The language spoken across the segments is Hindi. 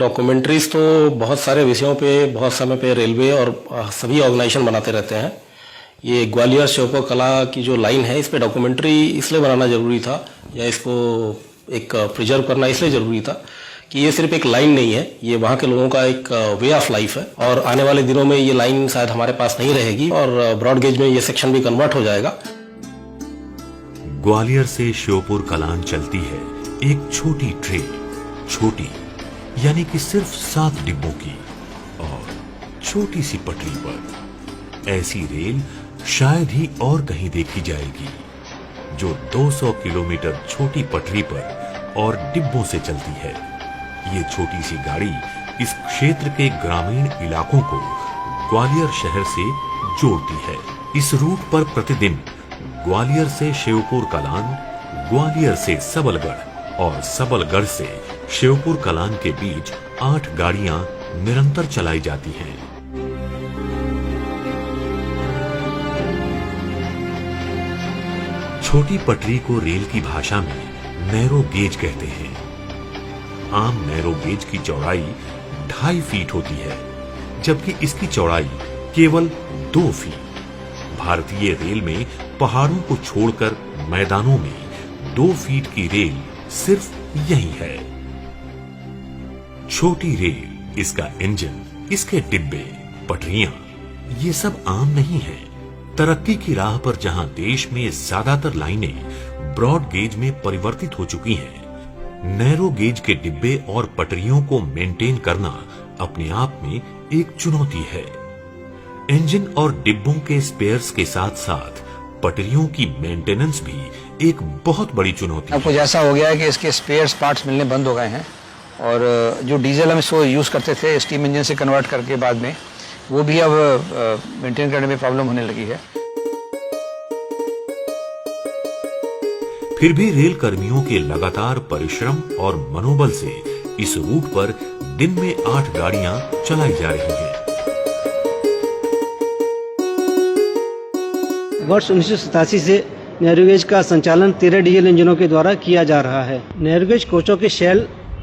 डॉक्यूमेंट्रीज तो बहुत सारे विषयों पे बहुत समय पे रेलवे और सभी ऑर्गेनाइजेशन बनाते रहते हैं। ये ग्वालियर श्योपुर कला की जो लाइन है, इस पे डॉक्यूमेंट्री इसलिए बनाना जरूरी था या इसको एक प्रिजर्व करना इसलिए जरूरी था कि ये सिर्फ एक लाइन नहीं है, ये वहाँ के लोगों का एक वे ऑफ लाइफ है। और आने वाले दिनों में ये लाइन शायद हमारे पास नहीं रहेगी और ब्रॉड गेज में ये सेक्शन भी कन्वर्ट हो जाएगा। ग्वालियर से श्योपुर कलान चलती है एक छोटी ट्रेन, छोटी यानी कि सिर्फ 7 डिब्बों की और छोटी सी पटरी पर। ऐसी रेल शायद ही और कहीं देखी जाएगी जो 200 किलोमीटर छोटी पटरी पर और डिब्बों से चलती है। ये छोटी सी गाड़ी इस क्षेत्र के ग्रामीण इलाकों को ग्वालियर शहर से जोड़ती है। इस रूट पर प्रतिदिन ग्वालियर से श्योपुर कलान, ग्वालियर से सबलगढ़ और सबलगढ़ से श्योपुर कलान के बीच 8 गाड़ियां निरंतर चलाई जाती हैं। छोटी पटरी को रेल की भाषा में नैरो गेज कहते हैं। आम नैरो गेज की चौड़ाई 2.5 फीट होती है, जबकि इसकी चौड़ाई केवल 2 फीट। भारतीय रेल में पहाड़ों को छोड़कर मैदानों में 2 फीट की रेल सिर्फ यही है। छोटी रेल, इसका इंजन, इसके डिब्बे, पटरियां, ये सब आम नहीं है। तरक्की की राह पर जहां देश में ज्यादातर लाइनें ब्रॉड गेज में परिवर्तित हो चुकी हैं, नैरो गेज के डिब्बे और पटरियों को मेंटेन करना अपने आप में एक चुनौती है। इंजन और डिब्बों के स्पेयर्स के साथ साथ पटरियों की मेंटेनेंस भी एक बहुत बड़ी चुनौती है। अब कुछ ऐसा हो गया है कि इसके स्पेयर्स पार्ट्स मिलने बंद हो गए हैं और जो डीजल हम इसको यूज करते थे स्टीम इंजन से कन्वर्ट करके बाद में, वो भी अब मेंटेन करने में प्रॉब्लम होने लगी है। फिर भी रेल कर्मियों के लगातार परिश्रम और मनोबल से इस रूट पर दिन में 8 गाड़ियां चलाई जा रही हैं। वर्ष 1987 से नैरोगेज का संचालन 13 डीजल इंजनों के द्वारा किया जा रहा है। नैरोगेज कोचों के शेल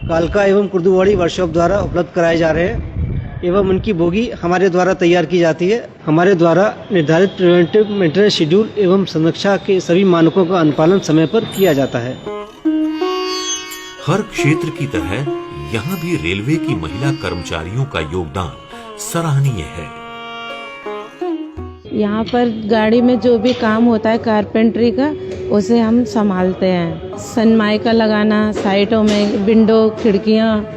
कालका एवं कुर्दुवाड़ी वर्कशॉप द्वारा उपलब्ध कराए जा रहे हैं एवं उनकी बोगी हमारे द्वारा तैयार की जाती है। हमारे द्वारा निर्धारित प्रिवेंटिव मेंटेनेंस शेड्यूल एवं संरक्षा के सभी मानकों का अनुपालन समय पर किया जाता है। हर क्षेत्र की तरह यहाँ भी रेलवे की महिला कर्मचारियों का योगदान सराहनीय है। यहाँ पर गाड़ी में जो भी काम होता है कारपेंटरी का, उसे हम संभालते हैं। सनमाइका लगाना, साइडों में विंडो, खिड़कियाँ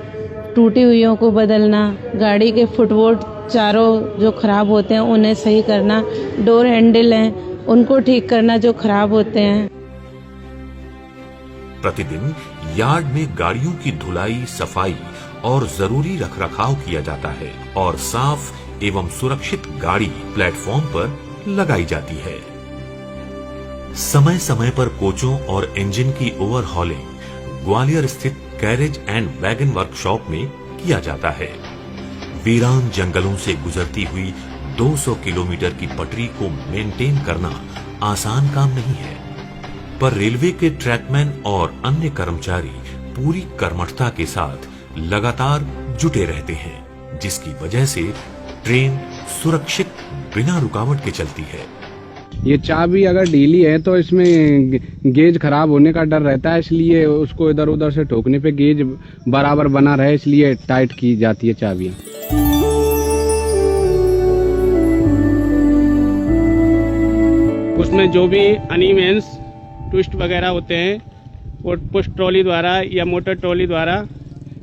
टूटी हुईयों को बदलना, गाड़ी के फुटबोर्ड चारों जो खराब होते हैं उन्हें सही करना, डोर हैंडल हैं उनको ठीक करना जो खराब होते हैं। प्रतिदिन यार्ड में गाड़ियों की धुलाई, सफाई और जरूरी रखरखाव किया जाता है और साफ एवं सुरक्षित गाड़ी प्लेटफॉर्म पर लगाई जाती है। समय समय पर कोचों और इंजन की ओवरहॉलिंग ग्वालियर स्थित गैरेज एंड वैगन वर्कशॉप में किया जाता है। वीरान जंगलों से गुजरती हुई 200 किलोमीटर की पटरी को मेंटेन करना आसान काम नहीं है, पर रेलवे के ट्रैकमैन और अन्य कर्मचारी पूरी कर्मठता के साथ लगातार जुटे रहते हैं, जिसकी वजह से ट्रेन सुरक्षित बिना रुकावट के चलती है। ये चाबी अगर ढीली है तो इसमें गेज खराब होने का डर रहता है, इसलिए उसको इधर उधर से ठोकने पे गेज बराबर बना रहे, इसलिए टाइट की जाती है चाबियां। उसमें जो भी अनइवेंस ट्विस्ट वगैरह होते हैं वो पुश ट्रॉली द्वारा या मोटर ट्रॉली द्वारा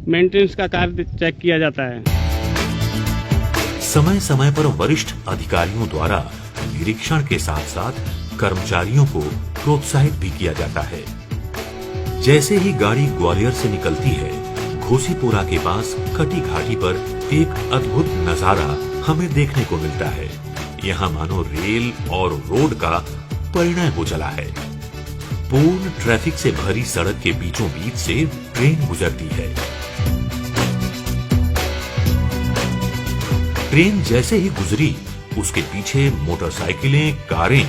मेंटेनेंस का कार्य चेक किया जाता है। समय समय पर वरिष्ठ अधिकारियों द्वारा निरीक्षण के साथ साथ कर्मचारियों को प्रोत्साहित भी किया जाता है। जैसे ही गाड़ी ग्वालियर से निकलती है, घोसीपुरा के पास कटी घाटी पर एक अद्भुत नजारा हमें देखने को मिलता है। यहाँ मानो रेल और रोड का परिणय हो चला है। पूर्ण ट्रैफिक से भरी सड़क के बीचों बीच से ट्रेन गुजरती है। ट्रेन जैसे ही गुजरी, उसके पीछे मोटरसाइकिलें, कारें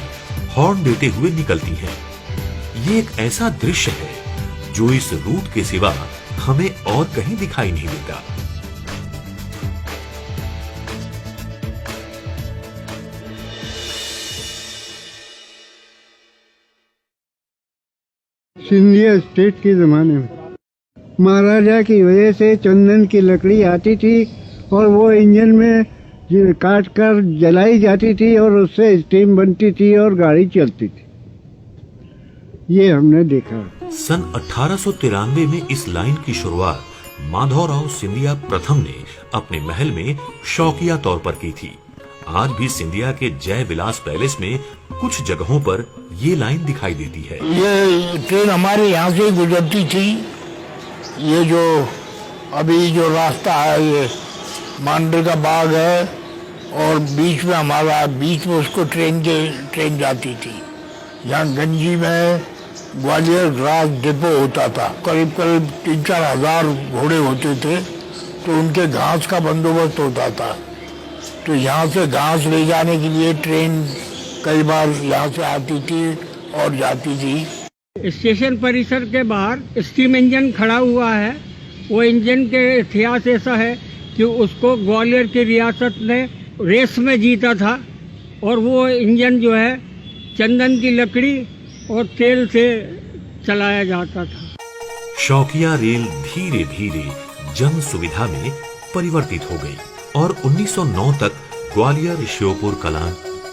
हॉर्न देते हुए निकलती हैं। ये एक ऐसा दृश्य है जो इस रूट के सिवा हमें और कहीं दिखाई नहीं देता। सिंधिया स्टेट के ज़माने में महाराजा की वजह से चंदन की लकड़ी आती थी और वो इंजन में काट कर जलाई जाती थी और उससे स्टीम बनती थी और गाड़ी चलती थी। ये हमने देखा। सन 1893 में इस लाइन की शुरुआत माधवराव सिंधिया प्रथम ने अपने महल में शौकिया तौर पर की थी। आज भी सिंधिया के जय विलास पैलेस में कुछ जगहों पर ये लाइन दिखाई देती है। ये ट्रेन हमारे यहाँ से गुजरती थी। ये जो अभी जो रास्ता है ये मांडर का बाग है और बीच में हमारा बीच में उसको ट्रेन जाती थी। यहाँ गंजी में ग्वालियर ग्रास डिपो होता था। करीब 3-4 हज़ार घोड़े होते थे तो उनके घास का बंदोबस्त होता था। तो यहाँ से घास ले जाने के लिए ट्रेन कई बार यहाँ से आती थी और जाती थी। स्टेशन परिसर के बाहर स्टीम इंजन खड़ा हुआ है। वो इंजन के इतिहास ऐसा है कि उसको ग्वालियर की रियासत ने रेस में जीता था और वो इंजन जो है चंदन की लकड़ी और तेल से चलाया जाता था। शौकिया रेल धीरे धीरे जन सुविधा में परिवर्तित हो गई और 1909 तक ग्वालियर श्योपुर कलां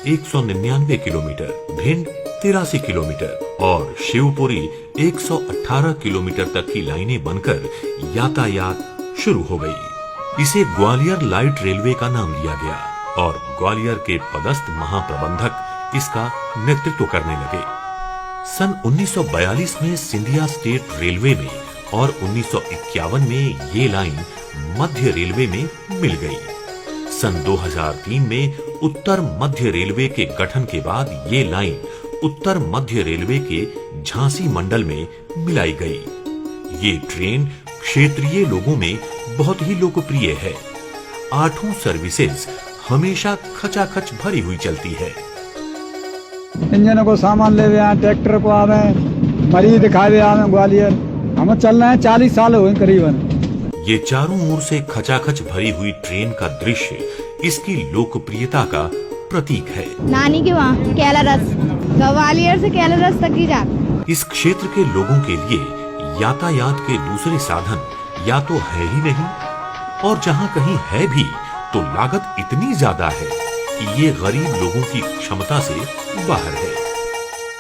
199 किलोमीटर, भिंड 83 किलोमीटर और शिवपुरी 118 किलोमीटर तक की लाइनें बनकर यातायात शुरू हो गई। इसे ग्वालियर लाइट रेलवे का नाम दिया गया और ग्वालियर के पदस्थ महाप्रबंधक इसका नेतृत्व करने लगे। सन 1942 में सिंधिया स्टेट रेलवे में और 1951 में ये लाइन मध्य रेलवे में मिल गई। सन 2003 में उत्तर मध्य रेलवे के गठन के बाद ये लाइन उत्तर मध्य रेलवे के झांसी मंडल में मिलाई गई। ये ट्रेन क्षेत्रीय लोगों में बहुत ही लोकप्रिय है। 8 सर्विसेज हमेशा खचाखच भरी हुई चलती है। इंजनों को सामान ले आए, ट्रैक्टर को आवे, मरीज दिखावे आवे ग्वालियर। हम चल रहे हैं 40 साल हुए करीबन। ये चारों ओर से खचाखच भरी हुई ट्रेन का दृश्य इसकी लोकप्रियता का प्रतीक है। नानी के वहाँ कैलारस, ग्वालियर से कैलारस तक ही जाते। इस क्षेत्र के लोगों के लिए यातायात के दूसरे साधन या तो है ही नहीं और जहाँ कहीं है भी तो लागत इतनी ज्यादा है कि ये गरीब लोगों की क्षमता से बाहर है।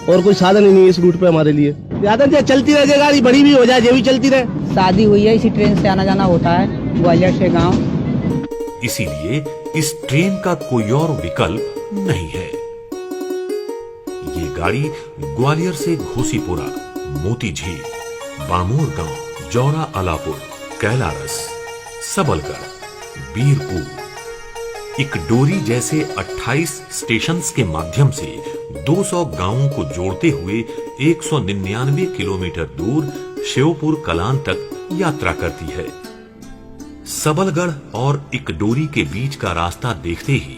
और कोई साधन ही नहीं है इस रूट पे हमारे लिए। ज्यादा से चलती रहे गाड़ी, बड़ी भी हो जाए, ये भी चलती रहे। शादी हुई है, इसी ट्रेन से आना जाना होता है ग्वालियर से गांव। इसीलिए इस ट्रेन का कोई और विकल्प नहीं है। ये गाड़ी ग्वालियर से घोसीपुरा, मोती झील, बामोर गांव, जौरा अलापुर, कैलारस, सबलगढ़, बीरपुर, इकडोरी जैसे 28 स्टेशंस के माध्यम से 200 गांवों को जोड़ते हुए 199 किलोमीटर दूर शिवपुर कलां तक यात्रा करती है। सबलगढ़ और इकडोरी के बीच का रास्ता देखते ही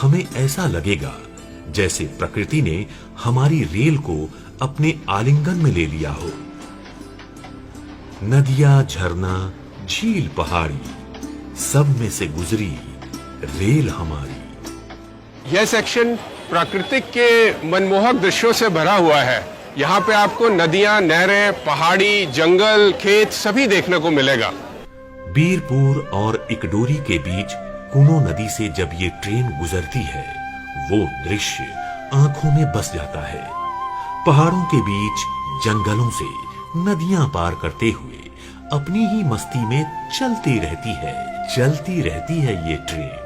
हमें ऐसा लगेगा जैसे प्रकृति ने हमारी रेल को अपने आलिंगन में ले लिया हो। नदियां, झरना, झील, पहाड़ी, सब में से गुजरी रेल हमारी। यह सेक्शन प्राकृतिक के मनमोहक दृश्यों से भरा हुआ है। यहाँ पे आपको नदियां, नहरें, पहाड़ी, जंगल, खेत सभी देखने को मिलेगा। बीरपुर और इकडोरी के बीच कुनो नदी से जब ये ट्रेन गुजरती है वो दृश्य आंखों में बस जाता है। पहाड़ों के बीच जंगलों से नदियां पार करते हुए अपनी ही मस्ती में चलती रहती है ये ट्रेन।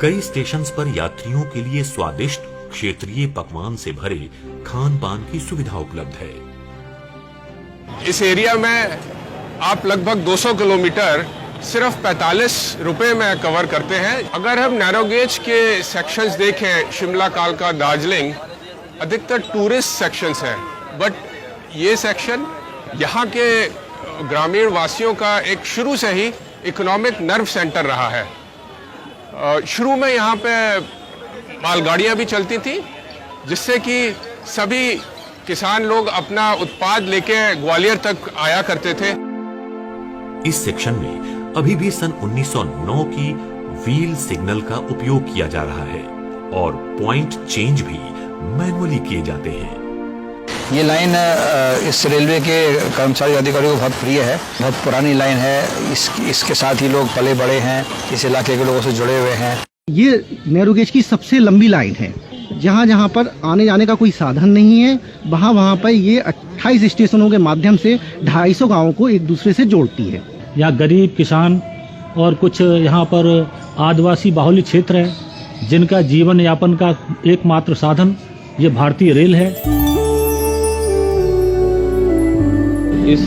कई स्टेशंस पर यात्रियों के लिए स्वादिष्ट क्षेत्रीय पकवान से भरे खान पान की सुविधा उपलब्ध है। इस एरिया में आप लगभग 200 किलोमीटर सिर्फ 45 रुपए में कवर करते हैं। अगर हम नैरो गेज के सेक्शंस देखें, शिमला, कालका, दार्जिलिंग, अधिकतर टूरिस्ट सेक्शंस हैं, बट ये सेक्शन यहाँ के ग्रामीण वासियों का एक शुरू से ही इकोनॉमिक नर्व सेंटर रहा है। शुरू में यहाँ पे मालगाड़ियाँ भी चलती थी जिससे कि सभी किसान लोग अपना उत्पाद लेके ग्वालियर तक आया करते थे। इस सेक्शन में अभी भी सन 1909 की व्हील सिग्नल का उपयोग किया जा रहा है और पॉइंट चेंज भी मैनुअली किए जाते हैं। ये लाइन इस रेलवे के कर्मचारी अधिकारियों को बहुत प्रिय है, बहुत पुरानी लाइन है। इसके साथ ही लोग पले बड़े हैं, इस इलाके के लोगों से जुड़े हुए हैं। ये नैरो गेज की सबसे लंबी लाइन है। जहाँ जहाँ पर आने जाने का कोई साधन नहीं है, वहाँ वहाँ पर ये 28 स्टेशनों के माध्यम से 250 गाँवों को एक दूसरे से जोड़ती है। यहाँ गरीब किसान और कुछ यहाँ पर आदिवासी बाहुल्य क्षेत्र है, जिनका जीवन यापन का एकमात्र साधन ये भारतीय रेल है। इस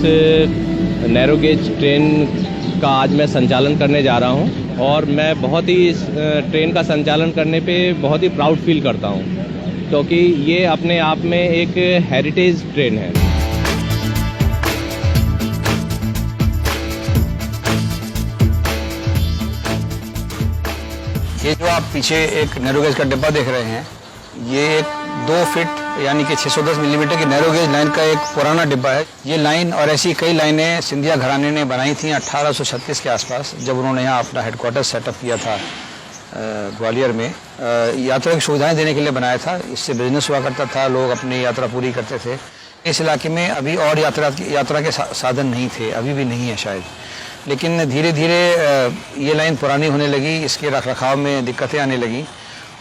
नैरो गेज ट्रेन का आज मैं संचालन करने जा रहा हूं और मैं बहुत ही इस ट्रेन का संचालन करने पे बहुत ही प्राउड फील करता हूं, क्योंकि ये अपने आप में एक हेरिटेज ट्रेन है। ये जो आप पीछे एक नैरो गेज का डिब्बा देख रहे हैं, ये एक 2 फीट यानी कि 610 मिलीमीटर की नैरो गेज लाइन का एक पुराना डिब्बा है। ये लाइन और ऐसी कई लाइनें सिंधिया घराने ने बनाई थी 1836 के आसपास, जब उन्होंने यहाँ अपना हेडक्वार्टर सेटअप किया था ग्वालियर में। यात्रा की सुविधाएं देने के लिए बनाया था। इससे बिजनेस हुआ करता था, लोग अपनी यात्रा पूरी करते थे। इस इलाके में अभी और यात्रा के साधन नहीं थे, अभी भी नहीं है शायद, लेकिन धीरे धीरे ये लाइन पुरानी होने लगी, इसके रखरखाव में दिक्कतें आने लगी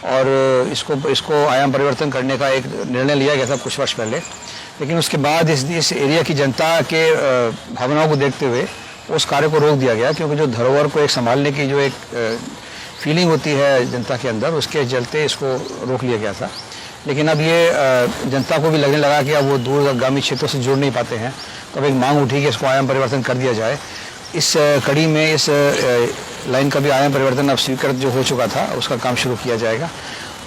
और इसको आयाम परिवर्तन करने का एक निर्णय लिया गया था कुछ वर्ष पहले। लेकिन उसके बाद इस एरिया की जनता के भावनाओं को देखते हुए उस कार्य को रोक दिया गया, क्योंकि जो धरोहर को एक संभालने की जो एक फीलिंग होती है जनता के अंदर, उसके चलते इसको रोक लिया गया था। लेकिन अब ये जनता को भी लगने लगा कि अब वो दूरगामी क्षेत्रों से जुड़ नहीं पाते हैं, तो अब एक मांग उठी कि इसको आयाम परिवर्तन कर दिया जाए। इस कड़ी में इस लाइन का भी आयाम परिवर्तन अब स्वीकृत जो हो चुका था, उसका काम शुरू किया जाएगा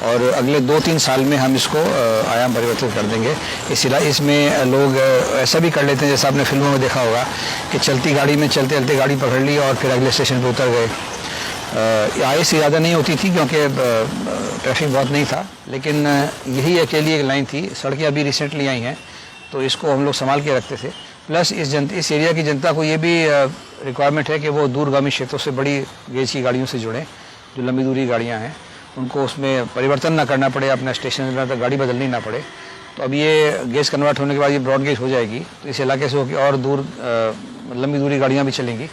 और अगले 2-3 साल में हम इसको आयाम परिवर्तित कर देंगे। इसमें लोग ऐसा भी कर लेते हैं, जैसा आपने फिल्मों में देखा होगा कि चलती गाड़ी में चलते चलते गाड़ी पकड़ ली और फिर अगले स्टेशन पर उतर गए। आय से ज़्यादा नहीं होती थी क्योंकि ट्रैफिक बहुत नहीं था, लेकिन यही अकेली एक लाइन थी। सड़कें अभी रिसेंटली आई हैं, तो इसको हम लोग संभाल के रखते थे। प्लस इस एरिया की जनता को ये भी रिक्वायरमेंट है कि वो दूरगामी क्षेत्रों से बड़ी गेज की गाड़ियों से जुड़ें, जो लंबी दूरी गाड़ियाँ हैं, उनको उसमें परिवर्तन ना करना पड़े, अपना स्टेशन तक गाड़ी बदलनी ना पड़े। तो अब ये गेज कन्वर्ट होने के बाद ये ब्रॉड गेज हो जाएगी, तो इस इलाके से होकर और दूर लंबी दूरी गाड़ियाँ भी चलेंगी,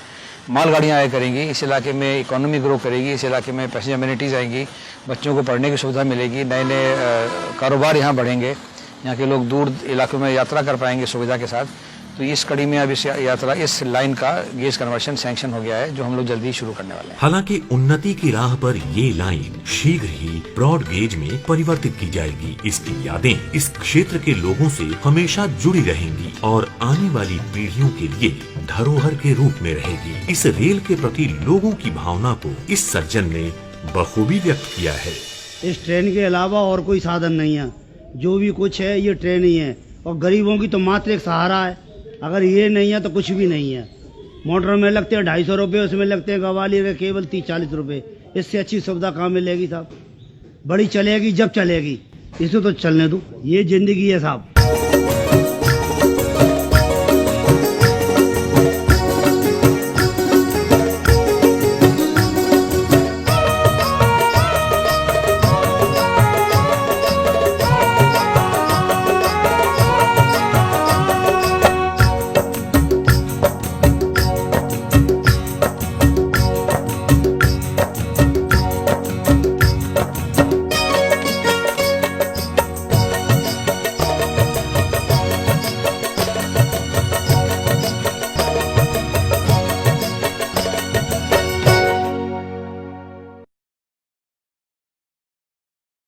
माल गाड़ियाँ आया करेंगी। इस इलाके में इकोनॉमी ग्रो करेगी, इस इलाके में पैसेंजर अमेनिटीज़ आएंगी, बच्चों को पढ़ने की सुविधा मिलेगी, नए नए कारोबार यहाँ बढ़ेंगे, यहाँ के लोग दूर इलाकों में यात्रा कर पाएंगे सुविधा के साथ। तो इस कड़ी में अब इस लाइन का गेज कन्वर्शन सैंक्शन हो गया है, जो हम लोग जल्दी शुरू करने वाले हैं। हालांकि उन्नति की राह पर ये लाइन शीघ्र ही ब्रॉड गेज में परिवर्तित की जाएगी। इसकी यादें इस क्षेत्र के लोगों से हमेशा जुड़ी रहेंगी और आने वाली पीढ़ियों के लिए धरोहर के रूप में रहेगी। इस रेल के प्रति लोगों की भावना को इस सज्जन ने बखूबी व्यक्त किया है। इस ट्रेन के अलावा और कोई साधन नहीं है, जो भी कुछ है ये ट्रेन ही है, और गरीबों की तो मात्र एक सहारा है। अगर ये नहीं है तो कुछ भी नहीं है। मोटर में लगते हैं 250 रुपये, उसमें लगते हैं ग्वालियर के केवल 30-40 रुपये। इससे अच्छी सुविधा कहाँ मिलेगी साहब? बड़ी चलेगी जब चलेगी, इसे तो चलने दो, ये जिंदगी है साहब।